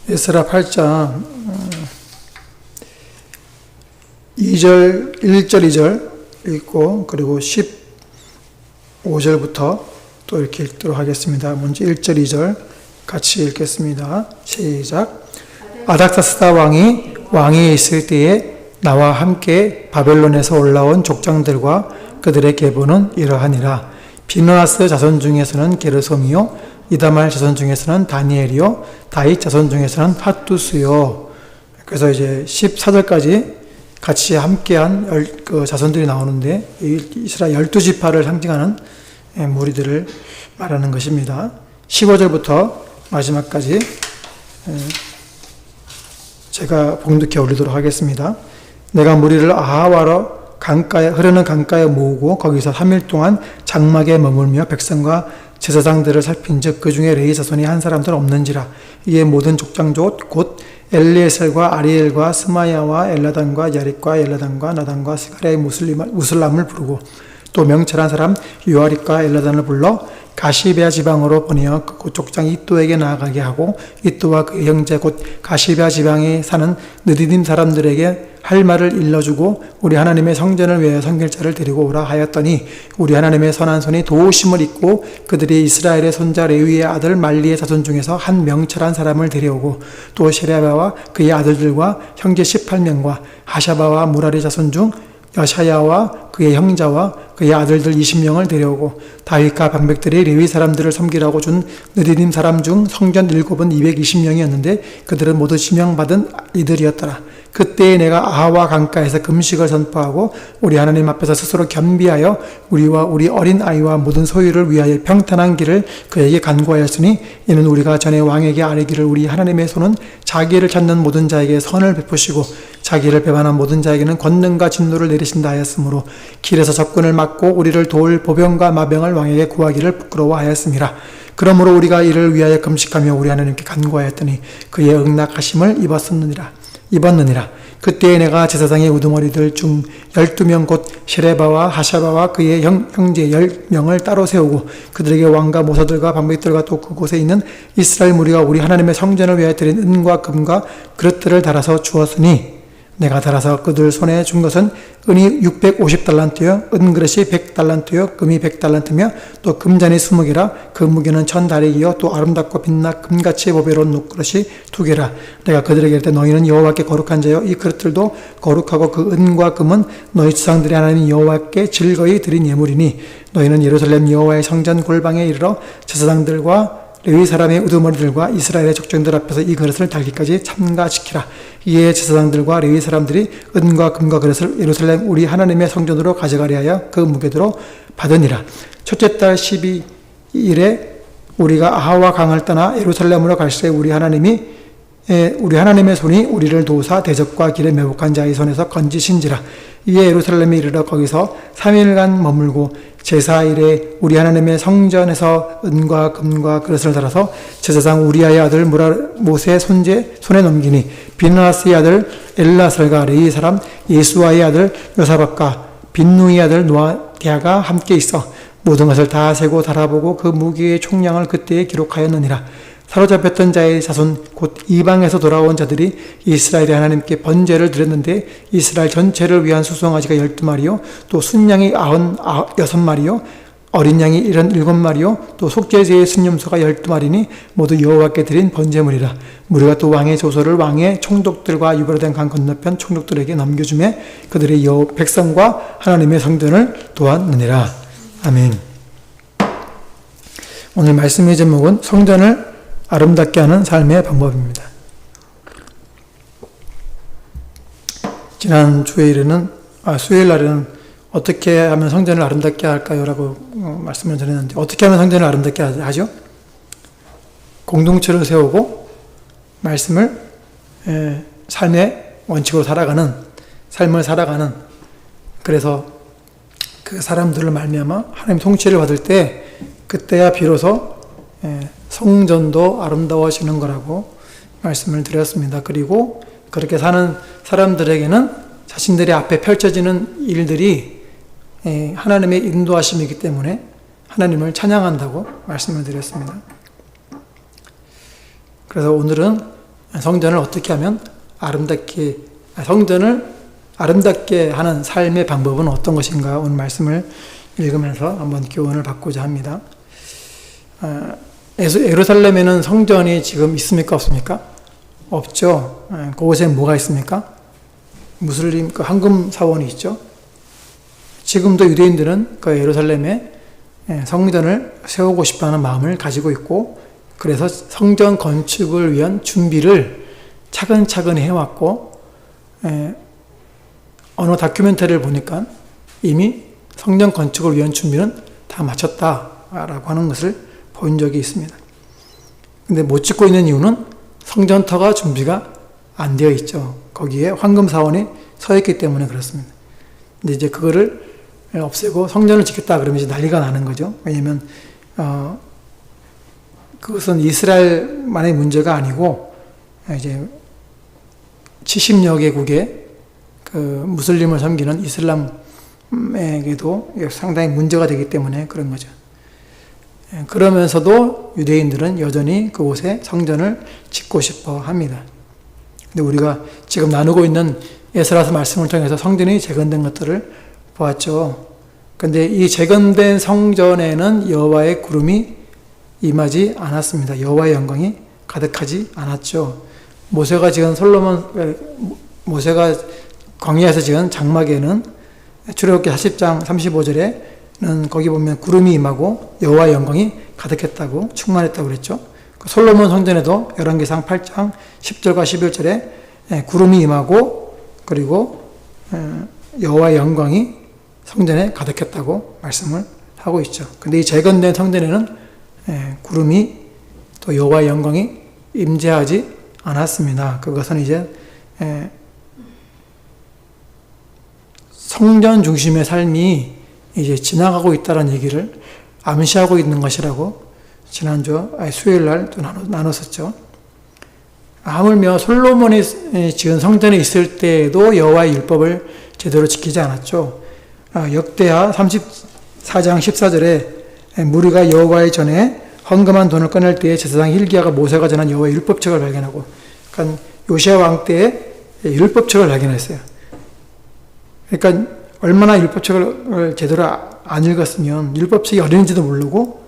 에스라 8장 2절, 1절, 2절 읽고 그리고 15절부터 또 이렇게 읽도록 하겠습니다. 먼저 1절, 2절 같이 읽겠습니다. 시작. 아닥사스다 왕이 있을 때에 나와 함께 바벨론에서 올라온 족장들과 그들의 계보는 이러하니라. 비느하스 자손 중에서는 게르솜이요, 이다말 자손 중에서는 다니엘이요, 다윗 자손 중에서는 핫두스요. 그래서 이제 14절까지 같이 함께한 그 자손들이 나오는데 이스라엘 12지파를 상징하는 무리들을 말하는 것입니다. 15절부터 마지막까지 제가 봉독해 올리도록 하겠습니다. 내가 무리를 아하와로 흐르는 강가에 모으고 거기서 3일 동안 장막에 머물며 백성과 제사장들을 살핀즉 그 중에 레위 자손이 한 사람도 없는지라. 이에 모든 족장족 곧 엘리에셀과 아리엘과 스마야와 엘라단과 야릿과 엘라단과 나단과 스가랴의 무슬람을 부르고 또 명철한 사람 요아립과 엘라단을 불러 가시베아 지방으로 보내어 그 족장 이또에게 나아가게 하고 이또와 그 형제 곧 가시베아 지방에 사는 느디딤 사람들에게 할 말을 일러주고 우리 하나님의 성전을 위하여 섬길 자를 데리고 오라 하였더니 우리 하나님의 선한 손이 도우심을 입고 그들이 이스라엘의 손자 레위의 아들 말리의 자손 중에서 한 명철한 사람을 데려오고 또 셰레바와 그의 아들들과 형제 18명과 하샤바와 무라리 자손 중 여샤야와 그의 형제와 그의 아들들 20명을 데려오고 다윗과 방백들이 레위 사람들을 섬기라고 준 느디딤 사람 중 성전 7은 220명이었는데 그들은 모두 지명받은 이들이었더라. 그때에 내가 아하와 강가에서 금식을 선포하고 우리 하나님 앞에서 스스로 겸비하여 우리와 우리 어린 아이와 모든 소유를 위하여 평탄한 길을 그에게 간구하였으니 이는 우리가 전에 왕에게 아뢰기를 우리 하나님의 손은 자기를 찾는 모든 자에게 선을 베푸시고 자기를 배반한 모든 자에게는 권능과 진노를 내리신다 하였으므로 길에서 접근을 막고 우리를 도울 보병과 마병을 왕에게 구하기를 부끄러워하였습니다. 그러므로 우리가 이를 위하여 금식하며 우리 하나님께 간구하였더니 그의 응낙하심을 입었느니라. 그때에 내가 제사장의 우두머리들 중 12명 곧 셰레바와 하샤바와 그의 형제 10명을 따로 세우고 그들에게 왕과 모사들과 방백들과 또 그곳에 있는 이스라엘 무리가 우리 하나님의 성전을 위하여 드린 은과 금과 그릇들을 달아서 주었으니 내가 달아서 그들 손에 준 것은 은이 650달란트요 은그릇이 100달란트요 금이 100달란트며 또 금잔이 20개라 그 무게는 1000다리기요 또 아름답고 빛나 금같이 보배로운 녹그릇이 2개라. 내가 그들에게 이르되 너희는 여호와께 거룩한 자요 이 그릇들도 거룩하고 그 은과 금은 너희 조상들의 하나님 여호와께 즐거이 드린 예물이니 너희는 예루살렘 여호와의 성전 골방에 이르러 제사장들과 레위 사람의 우두머리들과 이스라엘의 족장들 앞에서 이 그릇을 달기까지 참가시키라. 이에 제사장들과 레위 사람들이 은과 금과 그릇을 예루살렘 우리 하나님의 성전으로 가져가려 하여 그 무게대로 받으니라. 첫째 달 12일에 우리가 아하와 강을 떠나 예루살렘으로 갈 시에 우리 하나님의 손이 우리를 도우사 대적과 길에 매복한 자의 손에서 건지신지라. 이에 예루살렘에 이르러 거기서 3일간 머물고 제사일에 우리 하나님의 성전에서 은과 금과 그릇을 달아서 제사장 우리아의 아들 모세 손에 넘기니 비느하스의 아들 엘라살과 레위 사람 예수아의 아들 요사박과 빈누이의 아들 노아디아가 함께 있어 모든 것을 다 세고 달아보고 그 무기의 총량을 그때에 기록하였느니라. 사로잡혔던 자의 자손 곧 이방에서 돌아온 자들이 이스라엘의 하나님께 번제를 드렸는데 이스라엘 전체를 위한 수송아지가 12마리요 또 순양이 96마리요 어린 양이 77마리요 또 속죄제의 순념소가 12마리니 모두 여호와께 드린 번제물이라. 무리가 또 왕의 조서를 왕의 총독들과 유별된 강 건너편 총독들에게 넘겨주매 그들이 백성과 하나님의 성전을 도왔느니라. 아멘. 오늘 말씀의 제목은 성전을 아름답게 하는 삶의 방법입니다. 지난 수요일 날에는 어떻게 하면 성전을 아름답게 할까요? 라고 말씀을 드렸는데 어떻게 하면 성전을 아름답게 하죠? 공동체를 세우고 말씀을 삶의 원칙으로 삶을 살아가는 그래서 그 사람들을 말미암아 하나님 통치를 받을 때 그때야 비로소 성전도 아름다워지는 거라고 말씀을 드렸습니다. 그리고 그렇게 사는 사람들에게는 자신들의 앞에 펼쳐지는 일들이 하나님의 인도하심이기 때문에 하나님을 찬양한다고 말씀을 드렸습니다. 그래서 오늘은 성전을 어떻게 하면 성전을 아름답게 하는 삶의 방법은 어떤 것인가 오늘 말씀을 읽으면서 한번 교훈을 받고자 합니다. 예루살렘에는 성전이 지금 있습니까? 없습니까? 없죠. 그곳에 뭐가 있습니까? 무슬림 황금 사원이 있죠. 지금도 유대인들은 그 예루살렘에 성전을 세우고 싶어하는 마음을 가지고 있고, 그래서 성전 건축을 위한 준비를 차근차근 해왔고, 어느 다큐멘터리를 보니까 이미 성전 건축을 위한 준비는 다 마쳤다라고 하는 것을 본 적이 있습니다. 근데 못 짓고 있는 이유는 성전터가 준비가 안 되어 있죠. 거기에 황금 사원이 서 있기 때문에 그렇습니다. 근데 이제 그거를 없애고 성전을 짓겠다 그러면 이제 난리가 나는 거죠. 왜냐면 그것은 이스라엘만의 문제가 아니고 이제 70여 개국의 그 무슬림을 섬기는 이슬람에게도 상당히 문제가 되기 때문에 그런 거죠. 그러면서도 유대인들은 여전히 그곳에 성전을 짓고 싶어 합니다. 근데 우리가 지금 나누고 있는 에스라서 말씀을 통해서 성전이 재건된 것들을 보았죠. 근데 이 재건된 성전에는 여호와의 구름이 임하지 않았습니다. 여호와의 영광이 가득하지 않았죠. 모세가 광야에서 지은 장막에는 출애굽기 40장 35절에는 거기 보면 구름이 임하고 여호와의 영광이 가득했다고 충만했다고 그랬죠. 솔로몬 성전에도 열왕기상 8장 10절과 11절에 구름이 임하고 그리고 여호와의 영광이 성전에 가득했다고 말씀을 하고 있죠. 근데 이 재건된 성전에는 구름이 또 여호와의 영광이 임재하지 않았습니다. 그것은 이제 성전 중심의 삶이 이제 지나가고 있다는 얘기를 암시하고 있는 것이라고 지난주 수요일 날 또 나눴었죠. 하물며 솔로몬이 지은 성전에 있을 때에도 여호와의 율법을 제대로 지키지 않았죠. 역대하 34장 14절에 무리가 여호와의 전에 헌금한 돈을 꺼낼 때에 제사장 hil기야가 모세가 전한 여호와의 율법책을 발견하고, 그러니까 요시야 왕 때에 율법책을 발견했어요. 그러니까 얼마나 율법책을 제대로 안 읽었으면 율법책이 어딘지도 모르고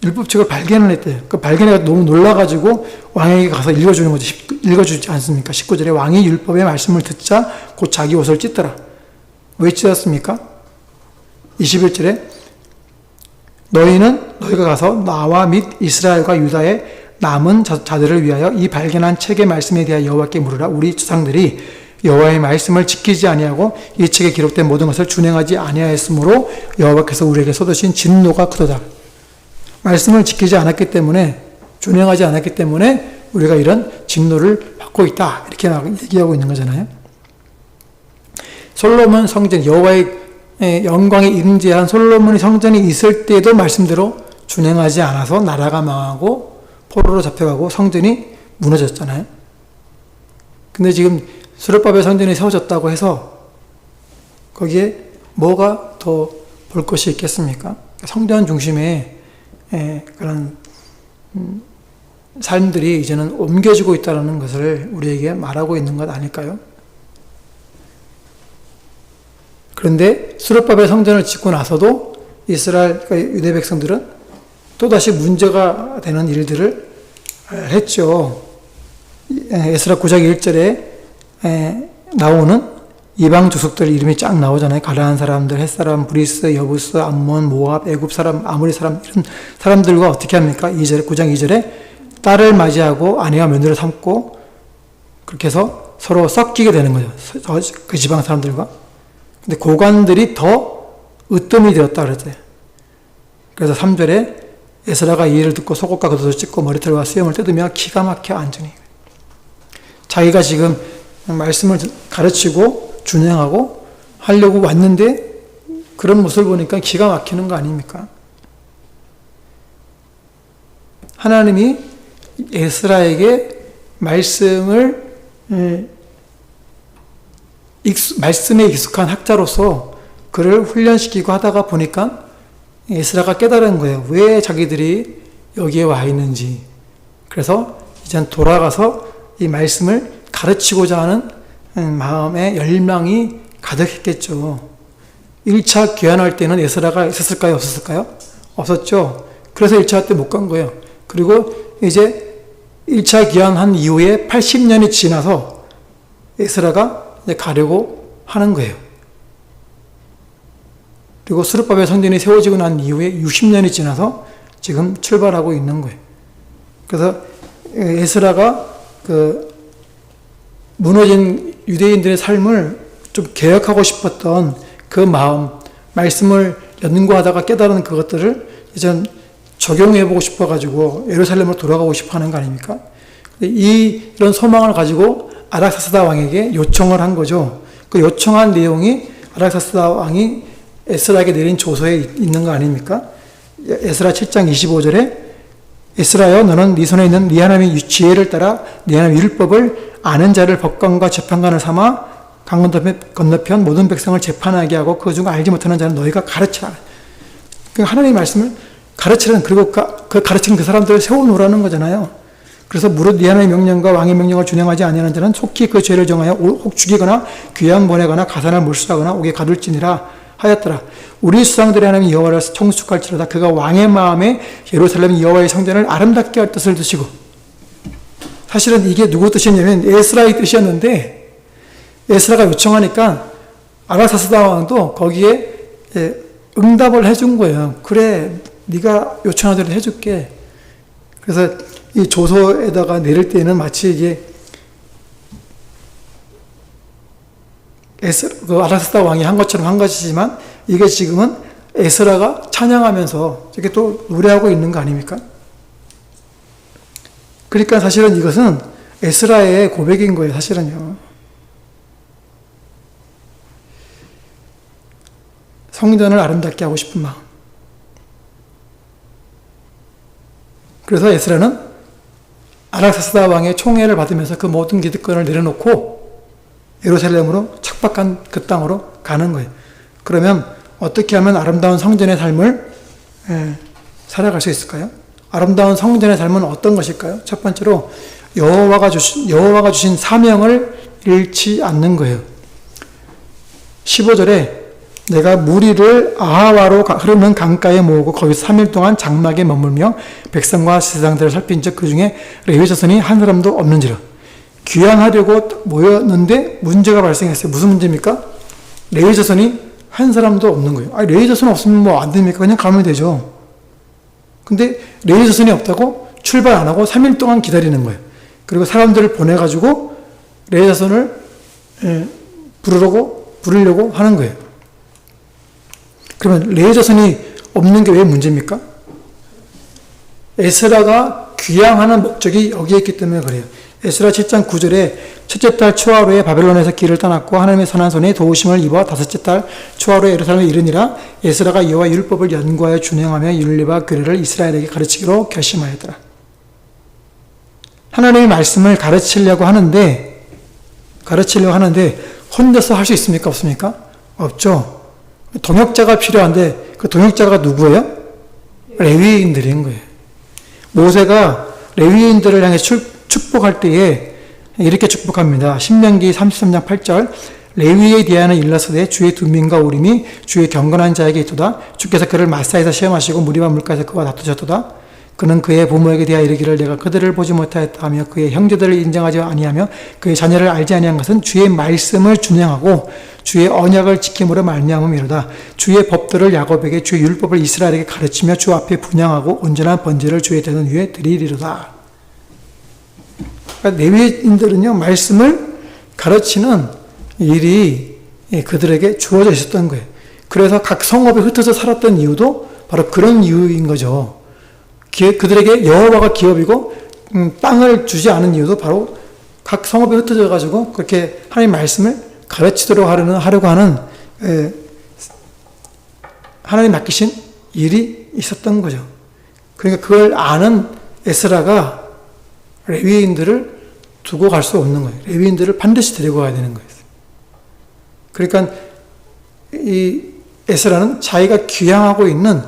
율법책을 발견을 했대요. 그 발견해서 너무 놀라가지고 왕에게 가서 읽어주는 거죠. 읽어주지 않습니까? 19절에 왕이 율법의 말씀을 듣자 곧 자기 옷을 찢더라. 왜 찢었습니까? 21절에 너희가 가서 나와 및 이스라엘과 유다의 남은 자들을 위하여 이 발견한 책의 말씀에 대하여 여호와께 물으라. 우리 조상들이 여호와의 말씀을 지키지 아니하고 이 책에 기록된 모든 것을 준행하지 아니하였으므로 여호와께서 우리에게 쏟으신 진노가 크도다. 말씀을 지키지 않았기 때문에, 준행하지 않았기 때문에 우리가 이런 진노를 받고 있다, 이렇게 얘기하고 있는 거잖아요. 솔로몬 성전, 여호와의 영광에 임재한 솔로몬의 성전이 있을 때도 말씀대로 준행하지 않아서 나라가 망하고 포로로 잡혀가고 성전이 무너졌잖아요. 근데 지금 수르바벨 성전이 세워졌다고 해서 거기에 뭐가 더 볼 것이 있겠습니까? 성전 중심의 그런 삶들이 이제는 옮겨지고 있다는 것을 우리에게 말하고 있는 것 아닐까요? 그런데 수르바벨 성전을 짓고 나서도 이스라엘 유대 백성들은 또다시 문제가 되는 일들을 했죠. 에스라 9장 1절에 나오는 이방 족속들 이름이 쫙 나오잖아요. 가나안 사람들, 헷 사람, 브리스, 여부스, 암몬, 모압, 애굽 사람, 아모리 사람, 이런 사람들과 어떻게 합니까? 2절에 9장 2절에 딸을 맞이하고 아내와 며느리를 삼고 그렇게 해서 서로 섞이게 되는 거죠. 그 지방 사람들과. 근데 고관들이 더 으뜸이 되었다 그랬어요. 그래서 3절에 에스라가 이 일을 듣고 속옷과 겉옷을 찢고 머리털과 수염을 뜯으며 기가 막혀 앉으니, 자기가 지금 말씀을 가르치고 준행하고 하려고 왔는데 그런 모습을 보니까 기가 막히는 거 아닙니까? 하나님이 에스라에게 말씀에 익숙한 학자로서 그를 훈련시키고 하다가 보니까 에스라가 깨달은 거예요. 왜 자기들이 여기에 와 있는지. 그래서 이젠 돌아가서 이 말씀을 가르치고자 하는 마음의 열망이 가득했겠죠. 1차 귀환할 때는 에스라가 있었을까요? 없었을까요? 없었죠. 그래서 1차 때 못 간 거예요. 그리고 이제 1차 귀환한 이후에 80년이 지나서 에스라가 이제 가려고 하는 거예요. 그리고 스룹바벨 성전이 세워지고 난 이후에 60년이 지나서 지금 출발하고 있는 거예요. 그래서 에스라가 그 무너진 유대인들의 삶을 좀 개혁하고 싶었던 그 마음, 말씀을 연구하다가 깨달은 그것들을 이제 적용해보고 싶어가지고 예루살렘으로 돌아가고 싶어 하는 거 아닙니까? 이런 소망을 가지고 아락사스다 왕에게 요청을 한 거죠. 그 요청한 내용이 아락사스다 왕이 에스라에게 내린 조서에 있는 거 아닙니까? 에스라 7장 25절에 에스라여 너는 네 손에 있는 네 하나님의 지혜를 따라 네 하나님의 율법을 아는 자를 법관과 재판관을 삼아 강 건너편 모든 백성을 재판하게 하고 그 중 알지 못하는 자는 너희가 가르치라. 그러니까 하나님의 말씀을 가르치라는, 그리고 그 가르치는 그 사람들을 세워놓으라는 거잖아요. 그래서 무릇 네 하나님의 명령과 왕의 명령을 준행하지 아니하는 자는 속히 그 죄를 정하여 혹 죽이거나 귀양 보내거나 가산을 몰수하거나 옥에 가둘지니라 하였더라. 우리 수상들의 하나님 여호와를 청숙할지로다. 그가 왕의 마음에 예루살렘 여호와의 성전을 아름답게 할 뜻을 드시고, 사실은 이게 누구 뜻이냐면 에스라의 뜻이었는데 에스라가 요청하니까 아락사스다 왕도 거기에 응답을 해준 거예요. 그래, 네가 요청한 대로 해줄게. 그래서 이 조서에다가 내릴 때는 마치 이게 아락사스다 왕이 한 것처럼 한 것이지만 이게 지금은 에스라가 찬양하면서 이렇게 또 노래하고 있는 거 아닙니까? 그러니까 사실은 이것은 에스라의 고백인 거예요, 사실은요. 성전을 아름답게 하고 싶은 마음. 그래서 에스라는 아락사스다 왕의 총애를 받으면서 그 모든 기득권을 내려놓고 예루살렘으로 착박한 그 땅으로 가는 거예요. 그러면 어떻게 하면 아름다운 성전의 삶을 살아갈 수 있을까요? 아름다운 성전의 삶은 어떤 것일까요? 첫 번째로 여호와가 주신 사명을 잃지 않는 거예요. 15절에 내가 무리를 아하와로 흐르는 강가에 모으고 거기서 3일 동안 장막에 머물며 백성과 제사장들을 살핀즉 그 중에 레위 자손이 한 사람도 없는지라. 귀환하려고 모였는데 문제가 발생했어요. 무슨 문제입니까? 레위 자손이 한 사람도 없는 거예요. 아니, 레위 자손 없으면 뭐 안 됩니까? 그냥 가면 되죠. 근데 레위 자손이 없다고 출발 안 하고 3일 동안 기다리는 거예요. 그리고 사람들을 보내가지고 레위 자손을 부르려고 하는 거예요. 그러면 레위 자손이 없는 게 왜 문제입니까? 에스라가 귀향하는 목적이 여기에 있기 때문에 그래요. 에스라 7장 9절에 첫째 달 초하루에 바벨론에서 길을 떠났고 하나님의 선한 손에 도우심을 입어 다섯째 달 초하루에 예루살렘에 이르니라. 에스라가 여호와 율법을 연구하여 준행하며 율례와 규례를 이스라엘에게 가르치기로 결심하였더라. 하나님의 말씀을 가르치려고 하는데 혼자서 할 수 있습니까? 없습니까? 없죠. 동역자가 필요한데 그 동역자가 누구예요? 레위인들인 거예요. 모세가 레위인들을 향해 축복할 때에 이렇게 축복합니다. 신명기 33장 8절 레위에 대하여 일러서되 주의 두민과 우림이 주의 경건한 자에게 있도다. 주께서 그를 마사에서 시험하시고 무리와 물가에서 그와 다투셨도다. 그는 그의 부모에게 대하여 이르기를 내가 그들을 보지 못하였다 하며 그의 형제들을 인정하지 아니하며 그의 자녀를 알지 아니한 것은 주의 말씀을 준행하고 주의 언약을 지킴으로 말미암음이로다. 주의 법들을 야곱에게 주의 율법을 이스라엘에게 가르치며 주 앞에 분향하고 온전한 번제를 주의 대는 위에 드리리로다. 그러니까 레위인들은요, 말씀을 가르치는 일이 그들에게 주어져 있었던 거예요. 그래서 각 성읍에 흩어져 살았던 이유도 바로 그런 이유인 거죠. 그들에게 여호와가 기업이고 땅을 주지 않은 이유도 바로 각 성읍에 흩어져 가지고 그렇게 하나님의 말씀을 가르치도록 하려고 하는 하나님 맡기신 일이 있었던 거죠. 그러니까 그걸 아는 에스라가 레위인들을 두고 갈 수 없는 거예요. 레위인들을 반드시 데리고 가야 되는 거예요. 그러니까 이 에스라는 자기가 귀향하고 있는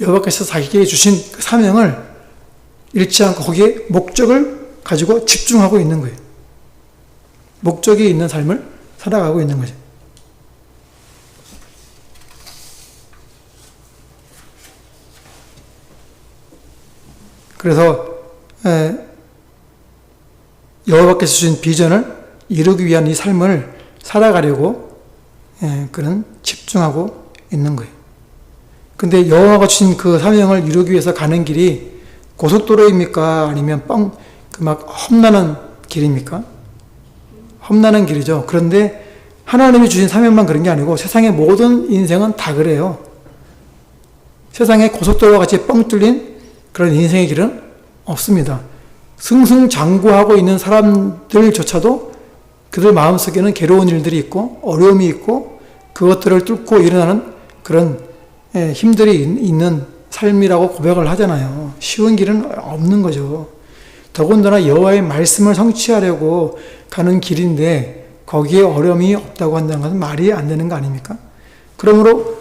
여호와께서 자기에게 주신 그 사명을 잃지 않고 거기에 목적을 가지고 집중하고 있는 거예요. 목적이 있는 삶을 살아가고 있는 거죠. 그래서 여호와께서 주신 비전을 이루기 위한 이 삶을 살아가려고 그는 집중하고 있는 거예요. 근데 여호와가 주신 그 사명을 이루기 위해서 가는 길이 고속도로입니까? 아니면 막 험난한 길입니까? 험난한 길이죠. 그런데 하나님이 주신 사명만 그런 게 아니고 세상의 모든 인생은 다 그래요. 세상에 고속도로와 같이 뻥 뚫린 그런 인생의 길은 없습니다. 승승장구하고 있는 사람들조차도 그들 마음속에는 괴로운 일들이 있고 어려움이 있고 그것들을 뚫고 일어나는 그런 힘들이 있는 삶이라고 고백을 하잖아요. 쉬운 길은 없는 거죠. 더군다나 여호와의 말씀을 성취하려고 가는 길인데 거기에 어려움이 없다고 한다는 것은 말이 안 되는 거 아닙니까? 그러므로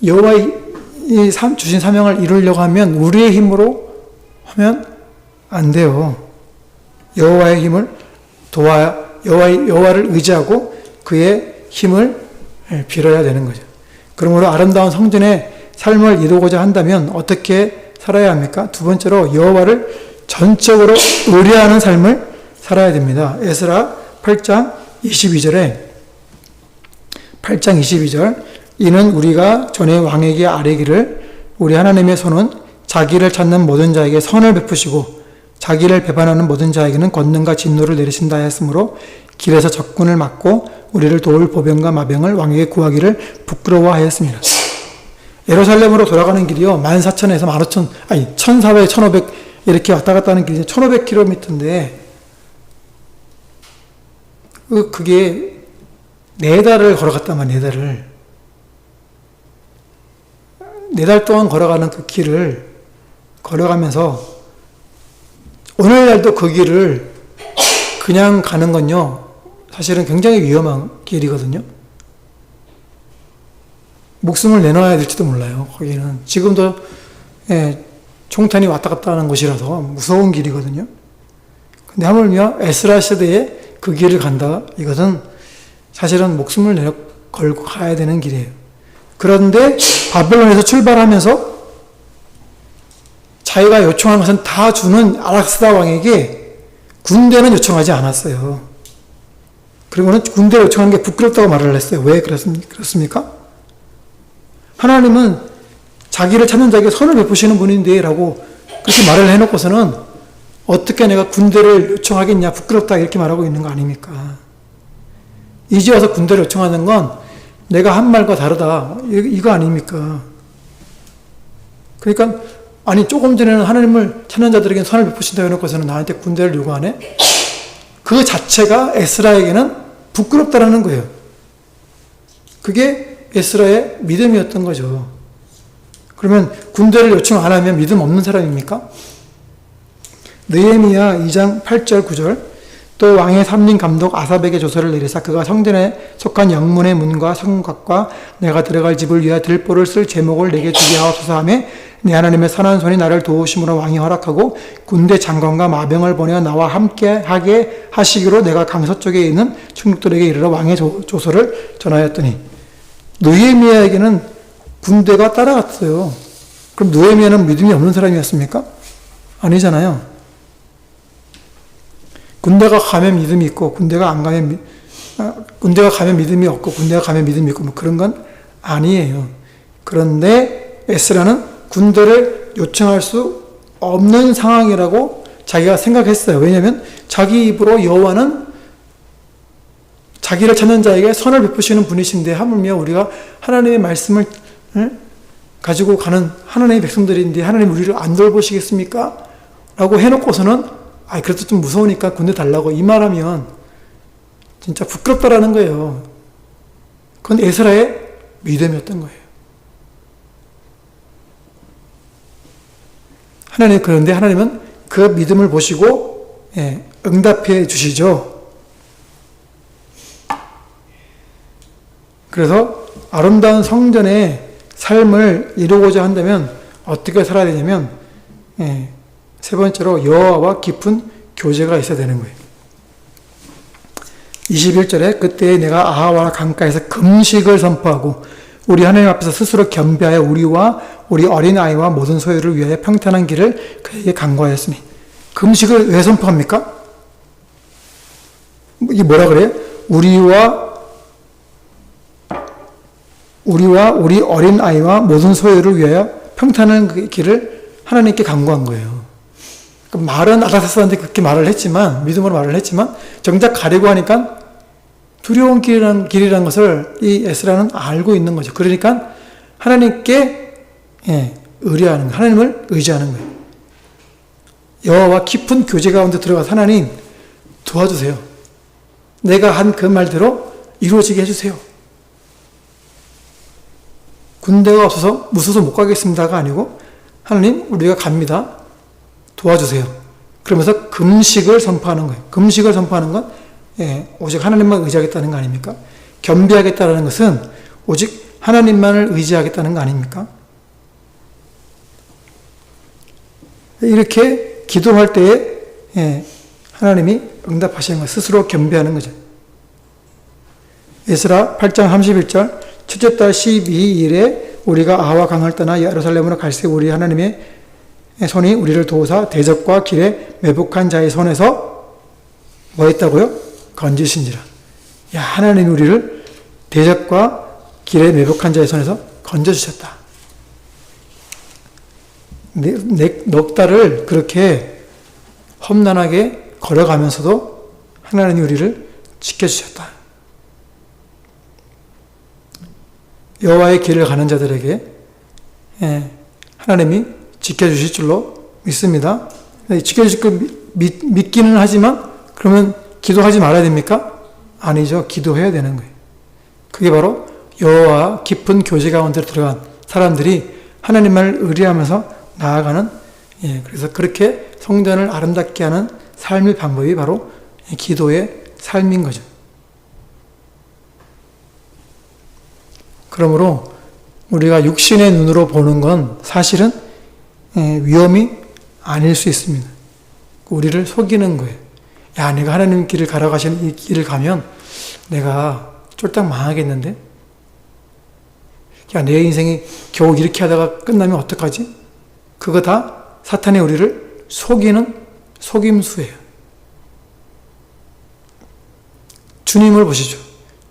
여호와의 주신 사명을 이루려고 하면 우리의 힘으로 하면 안 돼요. 여호와의 힘을 여호와를 의지하고 그의 힘을 빌어야 되는 거죠. 그러므로 아름다운 성전의 삶을 이루고자 한다면 어떻게 살아야 합니까? 두 번째로 여호와를 전적으로 의뢰하는 삶을 살아야 됩니다. 에스라 8장 22절에 8장 22절 이는 우리가 전에 왕에게 아뢰기를 우리 하나님의 손은 자기를 찾는 모든 자에게 선을 베푸시고 자기를 배반하는 모든 자에게는 권능과 진노를 내리신다 했으므로 길에서 적군을 막고 우리를 도울 보병과 마병을 왕에게 구하기를 부끄러워하였습니다. 예루살렘으로 돌아가는 길이요 14,000에서 15,000 아니 1,400, 1,500 이렇게 왔다 갔다 하는 길이 1,500km인데 그게 4달을 걸어갔단 말이에요. 4달을 4달 동안 걸어가는 그 길을 걸어가면서 오늘날도 그 길을 그냥 가는 건요 사실은 굉장히 위험한 길이거든요. 목숨을 내놔야 될지도 몰라요. 거기는 지금도 총탄이 왔다 갔다 하는 곳이라서 무서운 길이거든요. 근데 하물며 에스라 시대에 그 길을 간다. 이것은 사실은 목숨을 걸고 가야 되는 길이에요. 그런데 바벨론에서 출발하면서 자기가 요청한 것은 다 주는 아락스다 왕에게 군대는 요청하지 않았어요. 그리고는 군대를 요청하는 게 부끄럽다고 말을 했어요. 왜 그렇습니까? 하나님은 자기를 찾는 자에게 선을 베푸시는 분인데 라고 그렇게 말을 해놓고서는 어떻게 내가 군대를 요청하겠냐 부끄럽다 이렇게 말하고 있는 거 아닙니까? 이제 와서 군대를 요청하는 건 내가 한 말과 다르다 이거 아닙니까? 그러니까 아니 조금 전에는 하나님을 찾는 자들에게는 선을 베푸신다고 해놓고서는 나한테 군대를 요구하네? 그 자체가 에스라에게는 부끄럽다라는 거예요. 그게 에스라의 믿음이었던 거죠. 그러면 군대를 요청 안 하면 믿음 없는 사람입니까? 느헤미야 2장 8절 9절 또 왕의 삼림 감독 아삽에게 조서를 내리사 그가 성전에 속한 영문의 문과 성곽과 내가 들어갈 집을 위하여 들보를 쓸 제목을 내게 주게 하옵소서 하며 내 하나님의 선한 손이 나를 도우심으로 왕이 허락하고 군대 장관과 마병을 보내어 나와 함께 하게 하시기로 내가 강서쪽에 있는 충북들에게 이르러 왕의 조서를 전하였더니 느헤미야에게는 군대가 따라갔어요. 그럼 느헤미야는 믿음이 없는 사람이었습니까? 아니잖아요. 군대가 가면 믿음이 있고 군대가 가면 믿음이 없고 군대가 가면 믿음이 있고 뭐 그런 건 아니에요. 그런데 에스라는 군대를 요청할 수 없는 상황이라고 자기가 생각했어요. 왜냐하면 자기 입으로 여호와는 자기를 찾는 자에게 선을 베푸시는 분이신데 하물며 우리가 하나님의 말씀을 가지고 가는 하나님의 백성들인데 하나님 우리를 안 돌보시겠습니까? 라고 해놓고서는 그래도 좀 무서우니까 군대 달라고 이 말하면 진짜 부끄럽다라는 거예요. 그건 에스라의 믿음이었던 거예요. 그런데 하나님은 그 믿음을 보시고 응답해 주시죠. 그래서 아름다운 성전의 삶을 이루고자 한다면 어떻게 살아야 되냐면 세 번째로 여호와와 깊은 교제가 있어야 되는 거예요. 21절에 그때 내가 아하와 강가에서 금식을 선포하고 우리 하나님 앞에서 스스로 겸비하여 우리와 우리 어린아이와 모든 소유를 위하여 평탄한 길을 그에게 강구하였으니. 금식을 왜 선포합니까? 이게 뭐라 그래요? 우리와 우리 어린아이와 모든 소유를 위하여 평탄한 그 길을 하나님께 강구한 거예요. 말은 아닥사스한테 그렇게 말을 했지만, 믿음으로 말을 했지만, 정작 가려고 하니까 두려운 길이라는 것을 이 에스라는 알고 있는 거죠. 그러니까 하나님께 의뢰하는 거예요. 하나님을 의지하는 거예요. 여호와와 깊은 교제 가운데 들어가서 하나님 도와주세요. 내가 한 그 말대로 이루어지게 해주세요. 군대가 없어서 무서워서 못 가겠습니다가 아니고 하나님 우리가 갑니다. 도와주세요. 그러면서 금식을 선포하는 거예요. 금식을 선포하는 건 오직 하나님만 의지하겠다는 거 아닙니까? 겸비하겠다는 것은 오직 하나님만을 의지하겠다는 거 아닙니까? 이렇게 기도할 때에 하나님이 응답하시는 거, 스스로 겸비하는 거죠. 에스라 8장 31절 첫째 달 12일에 우리가 아하와 강을 떠나 예루살렘으로 갈새 우리 하나님의 손이 우리를 도우사 대적과 길에 매복한 자의 손에서 뭐 했다고요? 건지신지라. 야, 하나님이 우리를 대적과 길에 매복한 자의 손에서 건져주셨다. 넉 달을 그렇게 험난하게 걸어가면서도 하나님이 우리를 지켜주셨다. 여호와의 길을 가는 자들에게 하나님이 지켜주실 줄로 믿습니다. 지켜주실 거 믿기는 하지만 그러면 기도하지 말아야 됩니까? 아니죠. 기도해야 되는 거예요. 그게 바로 여호와와 깊은 교제 가운데 들어간 사람들이 하나님만을 의뢰하면서 나아가는, 그래서 그렇게 성전을 아름답게 하는 삶의 방법이 바로 기도의 삶인 거죠. 그러므로 우리가 육신의 눈으로 보는 건 사실은 위험이 아닐 수 있습니다. 우리를 속이는 거예요. 야, 내가 하나님 길을 가라가시는 이 길을 가면 내가 쫄딱 망하겠는데? 야, 내 인생이 겨우 이렇게 하다가 끝나면 어떡하지? 그거 다 사탄이 우리를 속이는 속임수예요. 주님을 보시죠.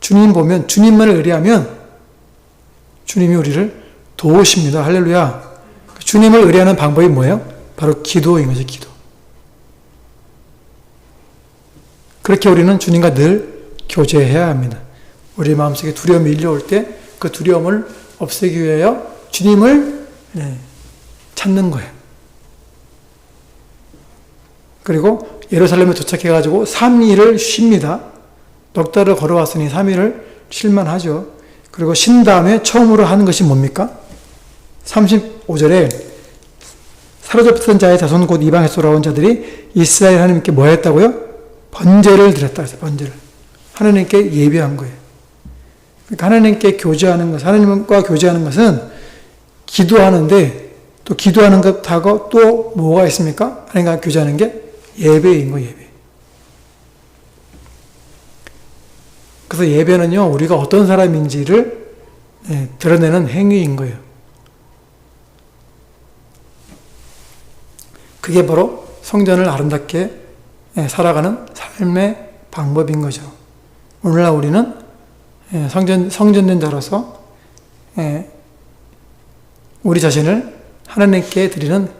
주님 보면, 주님만을 의뢰하면 주님이 우리를 도우십니다. 할렐루야. 주님을 의뢰하는 방법이 뭐예요? 바로 기도인 거죠, 기도. 그렇게 우리는 주님과 늘 교제해야 합니다. 우리 마음속에 두려움이 밀려올 때 그 두려움을 없애기 위하여 주님을 찾는 거예요. 그리고 예루살렘에 도착해가지고 3일을 쉽니다. 넉 달을 걸어왔으니 3일을 쉴만하죠. 그리고 쉰 다음에 처음으로 하는 것이 뭡니까? 35절에 사로잡혔던 자의 자손 곧 이방에서 돌아온 자들이 이스라엘 하나님께 뭐 했다고요? 번제를 드렸다 해서 번제를. 하나님께 예배한 거예요. 그러니까 하나님께 교제하는 것, 하나님과 교제하는 것은 기도하는데 또 기도하는 것하고 또 뭐가 있습니까? 하나님과 교제하는 게 예배인 거예요, 예배. 그래서 예배는요, 우리가 어떤 사람인지를 드러내는 행위인 거예요. 그게 바로 성전을 아름답게 살아가는 삶의 방법인 거죠. 오늘날 우리는 성전된 자로서 우리 자신을 하나님께 드리는,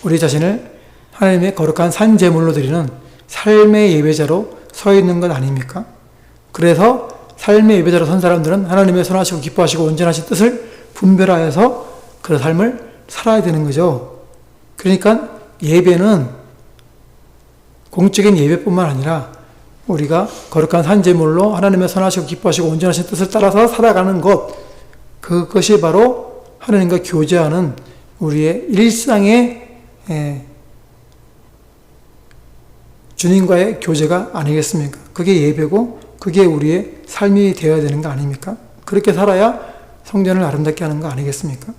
우리 자신을 하나님의 거룩한 산제물로 드리는 삶의 예배자로 서 있는 것 아닙니까? 그래서 삶의 예배자로 선 사람들은 하나님의 선하시고 기뻐하시고 온전하신 뜻을 분별하여서 그 삶을 살아야 되는 거죠. 그러니까 예배는 공적인 예배뿐만 아니라 우리가 거룩한 산제물로 하나님의 선하시고 기뻐하시고 온전하신 뜻을 따라서 살아가는 것, 그것이 바로 하나님과 교제하는 우리의 일상의 주님과의 교제가 아니겠습니까? 그게 예배고 그게 우리의 삶이 되어야 되는 거 아닙니까? 그렇게 살아야 성전을 아름답게 하는 거 아니겠습니까?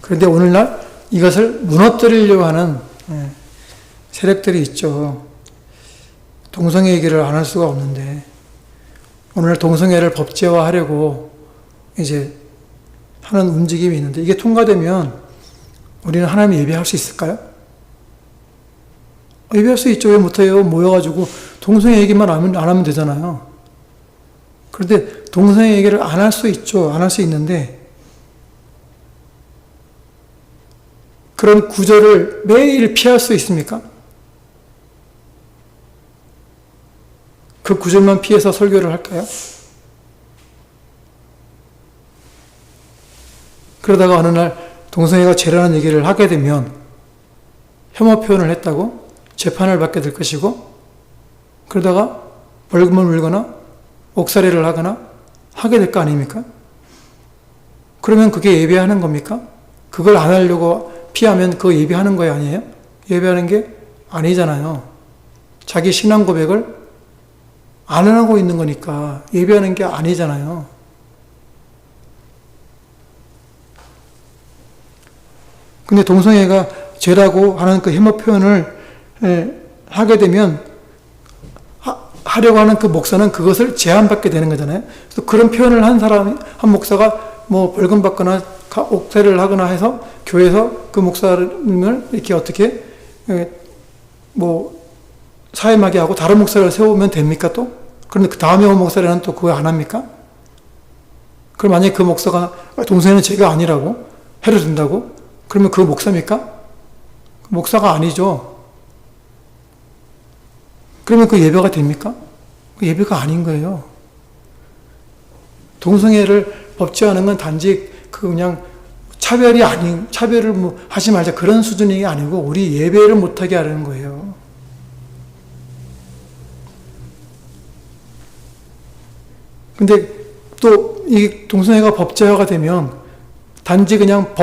그런데 오늘날 이것을 무너뜨리려고 하는 세력들이 있죠. 동성애 얘기를 안 할 수가 없는데, 오늘 동성애를 법제화하려고 이제 하는 움직임이 있는데, 이게 통과되면 우리는 하나님 예배할 수 있을까요? 예배할 수 있죠. 왜 못해요? 모여가지고 동성애 얘기만 안 하면 되잖아요. 그런데 동성애 얘기를 안 할 수 있죠. 안 할 수 있는데, 그런 구절을 매일 피할 수 있습니까? 그 구절만 피해서 설교를 할까요? 그러다가 어느 날 동성애가 죄라는 얘기를 하게 되면 혐오 표현을 했다고 재판을 받게 될 것이고, 그러다가 벌금을 물거나 옥살이를 하거나 하게 될 거 아닙니까? 그러면 그게 예배하는 겁니까? 그걸 안 하려고 피하면 그거 예배하는 거 아니에요? 예배하는 게 아니잖아요. 자기 신앙 고백을 안 하고 있는 거니까 예배하는 게 아니잖아요. 근데 동성애가 죄라고 하는 그 혐오 표현을 하게 되면 하려고 하는 그 목사는 그것을 제한받게 되는 거잖아요. 그래서 그런 표현을 한 사람, 한 목사가 뭐 벌금 받거나 옥살이를 하거나 해서 교회에서 그 목사님을 이렇게 어떻게 뭐 사임하게 하고 다른 목사를 세우면 됩니까 또? 그런데 그 다음에 온 목사는 또 그거 안 합니까? 그럼 만약에 그 목사가 동성애는 죄가 아니라고 해도 된다고? 그러면 그 목사입니까? 그 목사가 아니죠. 그러면 그 예배가 됩니까? 그 예배가 아닌 거예요. 동성애를 법제화하는 건 단지 그냥 차별을 뭐 하지 말자 그런 수준이 아니고 우리 예배를 못하게 하려는 거예요. 근데 또 이 동성애가 법제화가 되면 단지 그냥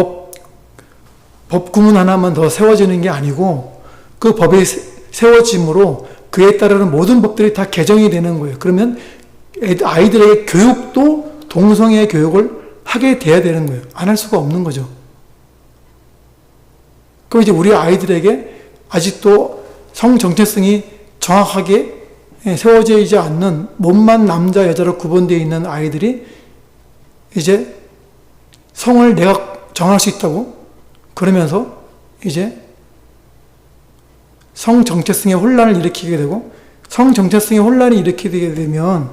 법구문 하나만 더 세워지는 게 아니고 그 법이 세워짐으로 그에 따르는 모든 법들이 다 개정이 되는 거예요. 그러면 아이들에게 교육도 동성애 교육을 하게 돼야 되는 거예요. 안 할 수가 없는 거죠. 그럼 이제 우리 아이들에게 아직도 성 정체성이 정확하게 세워져 있지 않는 몸만 남자 여자로 구분되어 있는 아이들이 이제 성을 내가 정할 수 있다고 그러면서 이제 성 정체성의 혼란을 일으키게 되고, 성 정체성의 혼란이 일으키게 되면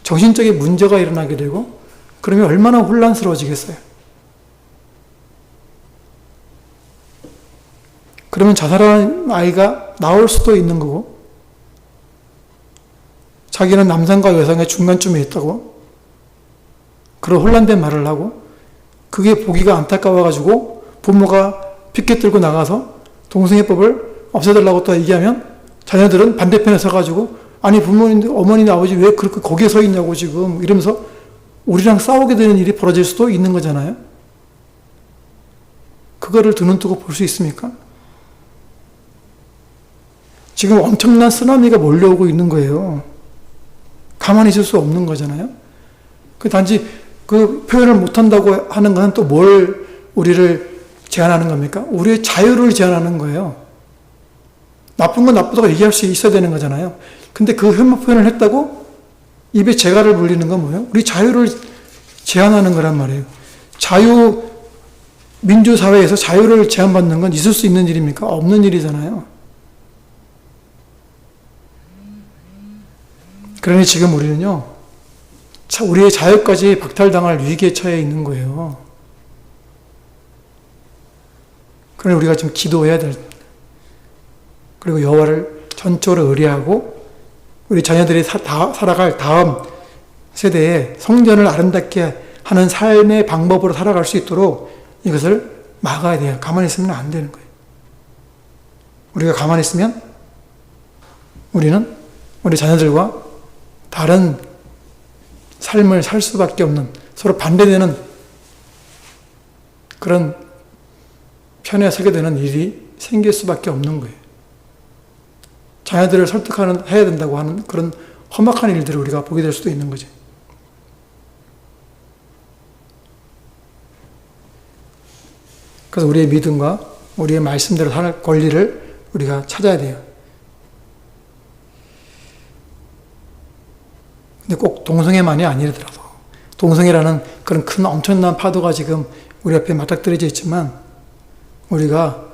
정신적인 문제가 일어나게 되고, 그러면 얼마나 혼란스러워지겠어요. 그러면 자살하는 아이가 나올 수도 있는 거고, 자기는 남성과 여성의 중간쯤에 있다고 그런 혼란된 말을 하고, 그게 보기가 안타까워가지고 부모가 피켓 들고 나가서 동성애법을 없애달라고 또 얘기하면 자녀들은 반대편에 서가지고 아니 부모님, 어머니, 아버지 왜 그렇게 거기에 서 있냐고 지금 이러면서 우리랑 싸우게 되는 일이 벌어질 수도 있는 거잖아요. 그거를 두 눈 뜨고 볼 수 있습니까? 지금 엄청난 쓰나미가 몰려오고 있는 거예요. 가만히 있을 수 없는 거잖아요. 그 단지 그 표현을 못한다고 하는 건 또 뭘 우리를 제한하는 겁니까? 우리의 자유를 제한하는 거예요. 나쁜 건 나쁘다고 얘기할 수 있어야 되는 거잖아요. 근데 그 혐오 표현을 했다고 입에 재갈을 물리는 건 뭐예요? 우리 자유를 제한하는 거란 말이에요. 민주사회에서 자유를 제한받는 건 있을 수 있는 일입니까? 없는 일이잖아요. 그러니 지금 우리는요, 우리의 자유까지 박탈당할 위기에 처해 있는 거예요. 그러니 우리가 좀 기도해야 될, 그리고 여호와를 전적으로 의뢰하고 우리 자녀들이 살아갈 다음 세대에 성전을 아름답게 하는 삶의 방법으로 살아갈 수 있도록 이것을 막아야 돼요. 가만히 있으면 안 되는 거예요. 우리가 가만히 있으면 우리는 우리 자녀들과 다른 삶을 살 수밖에 없는, 서로 반대되는 그런 편에 서게 되는 일이 생길 수밖에 없는 거예요. 자녀들을 해야 된다고 하는 그런 험악한 일들을 우리가 보게 될 수도 있는 거죠. 그래서 우리의 믿음과 우리의 말씀대로 살 권리를 우리가 찾아야 돼요. 근데 꼭 동성애만이 아니더라도, 동성애라는 그런 큰 엄청난 파도가 지금 우리 앞에 맞닥뜨려져 있지만, 우리가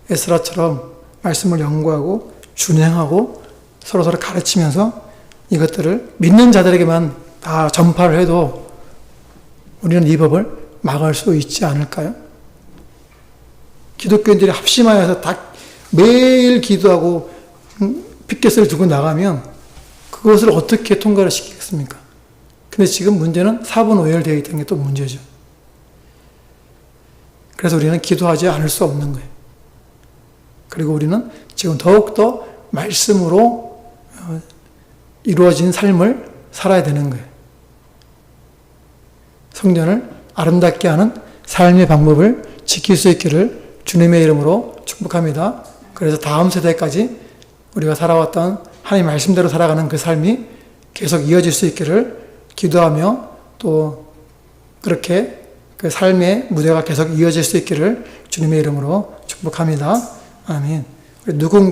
에스라처럼 말씀을 연구하고 준행하고 서로서로 가르치면서 이것들을 믿는 자들에게만 다 전파를 해도 우리는 이 법을 막을 수 있지 않을까요? 기독교인들이 합심하여서 다 매일 기도하고 핏get을 두고 나가면 그것을 어떻게 통과를 시키겠습니까? 근데 지금 문제는 사분 오열되어 있다는 게 또 문제죠. 그래서 우리는 기도하지 않을 수 없는 거예요. 그리고 우리는 지금 더욱더 말씀으로 이루어진 삶을 살아야 되는 거예요. 성전을 아름답게 하는 삶의 방법을 지킬 수 있기를 주님의 이름으로 축복합니다. 그래서 다음 세대까지 우리가 살아왔던 하나님 말씀대로 살아가는 그 삶이 계속 이어질 수 있기를 기도하며, 또 그렇게 그 삶의 무대가 계속 이어질 수 있기를 주님의 이름으로 축복합니다. 아멘. 누군가